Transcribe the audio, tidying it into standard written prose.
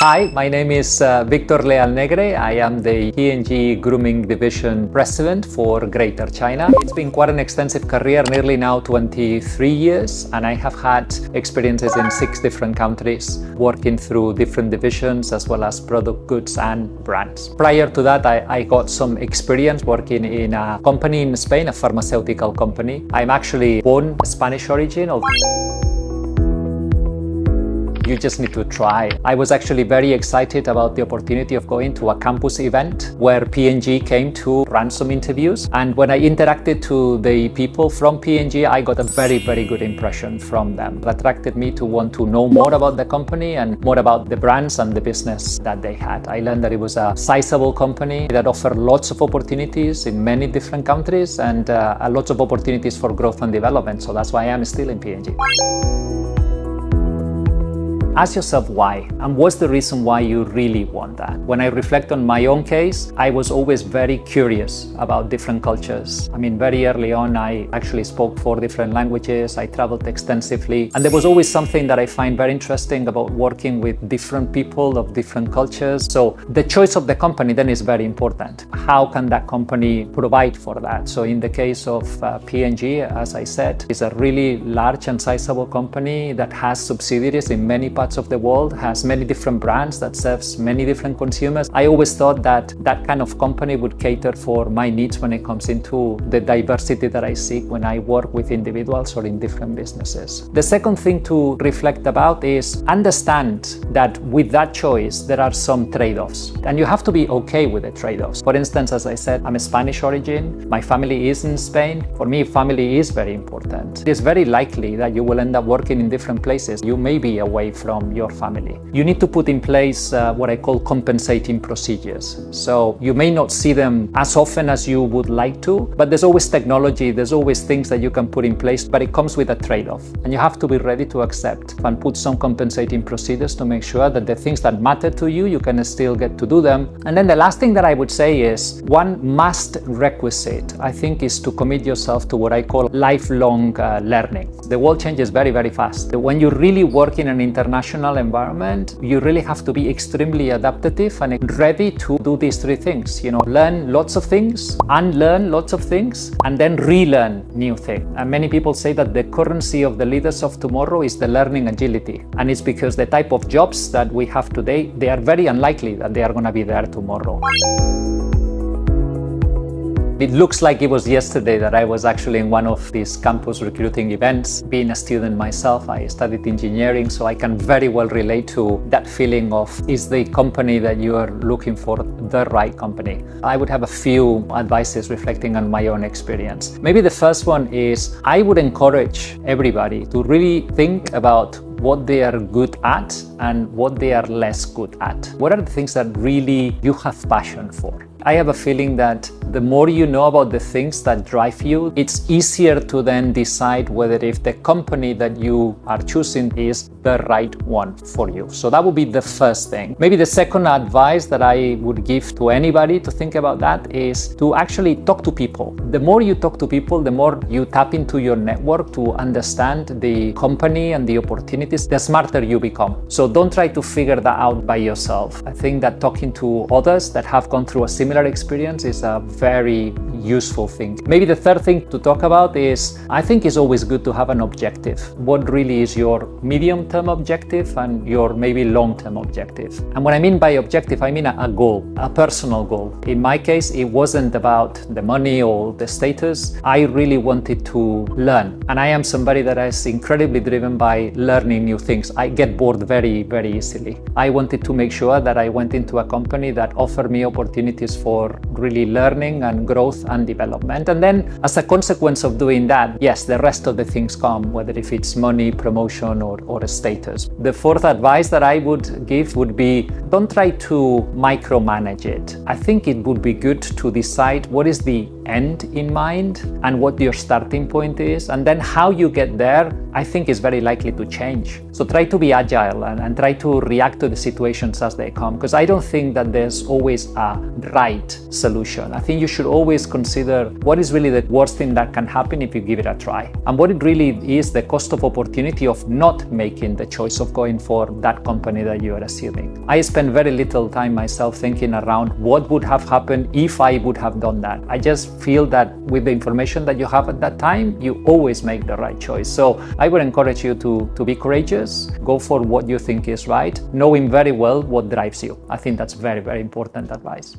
Hi, my name is Victor Leal Negre. I am the P&G Grooming Division President for Greater China. It's been quite an extensive career, nearly now 23 years, and I have had experiences in 6 different countries, working through different divisions as well as product, goods, and brands. Prior to that, I got some experience working in a company in Spain, a pharmaceutical company. I'm actually born Spanish origin. You just need to try. I was actually very excited about the opportunity of going to a campus event where P&G came to run some interviews. And when I interacted to the people from P&G, I got a very, very good impression from them. It attracted me to want to know more about the company and more about the brands and the business that they had. I learned that it was a sizable company that offered lots of opportunities in many different countries and lots of opportunities for growth and development. So that's why I'm still in P&G. Ask yourself why, and what's the reason why you really want that. When I reflect on my own case, I was always very curious about different cultures. I mean, very early on, I actually spoke 4 different languages. I traveled extensively, and there was always something that I find very interesting about working with different people of different cultures. So the choice of the company then is very important. How can that company provide for that? So in the case of P&G, as I said, is a really large and sizable company that has subsidiaries in many parts of the world, has many different brands that serves many different consumers. I always thought that that kind of company would cater for my needs when it comes into the diversity that I seek when I work with individuals or in different businesses. The second thing to reflect about is understand that with that choice, there are some trade-offs, and you have to be okay with the trade-offs. For instance, as I said, I'm a Spanish origin. My family is in Spain. For me, family is very important. It is very likely that you will end up working in different places. You may be away from your family. You need to put in place what I call compensating procedures. So you may not see them as often as you would like to, but there's always technology, there's always things that you can put in place, but it comes with a trade-off. And you have to be ready to accept and put some compensating procedures to make sure that the things that matter to you, you can still get to do them. And then the last thing that I would say is one must requisite, I think, is to commit yourself to what I call lifelong learning. The world changes very, very fast. When you really work in an international environment, you really have to be extremely adaptive and ready to do these 3 things. Learn lots of things, unlearn lots of things, and then relearn new things. And many people say that the currency of the leaders of tomorrow is the learning agility. And it's because the type of jobs that we have today, they are very unlikely that they are going to be there tomorrow. It looks like it was yesterday that I was actually in one of these campus recruiting events. Being a student myself, I studied engineering, so I can very well relate to that feeling of, is the company that you are looking for the right company? I would have a few advices reflecting on my own experience. Maybe the first one is I would encourage everybody to really think about what they are good at and what they are less good at. What are the things that really you have passion for? I have a feeling that the more you know about the things that drive you, it's easier to then decide whether if the company that you are choosing is the right one for you. So that would be the first thing. Maybe the second advice that I would give to anybody to think about that is to actually talk to people. The more you talk to people, the more you tap into your network to understand the company and the opportunities, the smarter you become. So don't try to figure that out by yourself. I think that talking to others that have gone through a similar experience is a very useful thing. Maybe the third thing to talk about is, I think it's always good to have an objective. What really is your medium-term objective and your maybe long-term objective? And what I mean by objective, I mean a goal, a personal goal. In my case, it wasn't about the money or the status. I really wanted to learn. And I am somebody that is incredibly driven by learning new things. I get bored very, very easily. I wanted to make sure that I went into a company that offered me opportunities for really learning and growth and development. And then as a consequence of doing that, yes, the rest of the things come, whether if it's money, promotion, or a status. The fourth advice that I would give would be, don't try to micromanage it. I think it would be good to decide what is the end in mind and what your starting point is, and then how you get there, I think is very likely to change. So try to be agile and try to react to the situations as they come, because I don't think that there's always a right solution. I think you should always consider what is really the worst thing that can happen if you give it a try, and what it really is the cost of opportunity of not making the choice of going for that company that you are assuming. I spend very little time myself thinking around what would have happened if I would have done that. I just feel that with the information that you have at that time, you always make the right choice. So I would encourage you to be courageous, go for what you think is right, knowing very well what drives you. I think that's very, very important advice.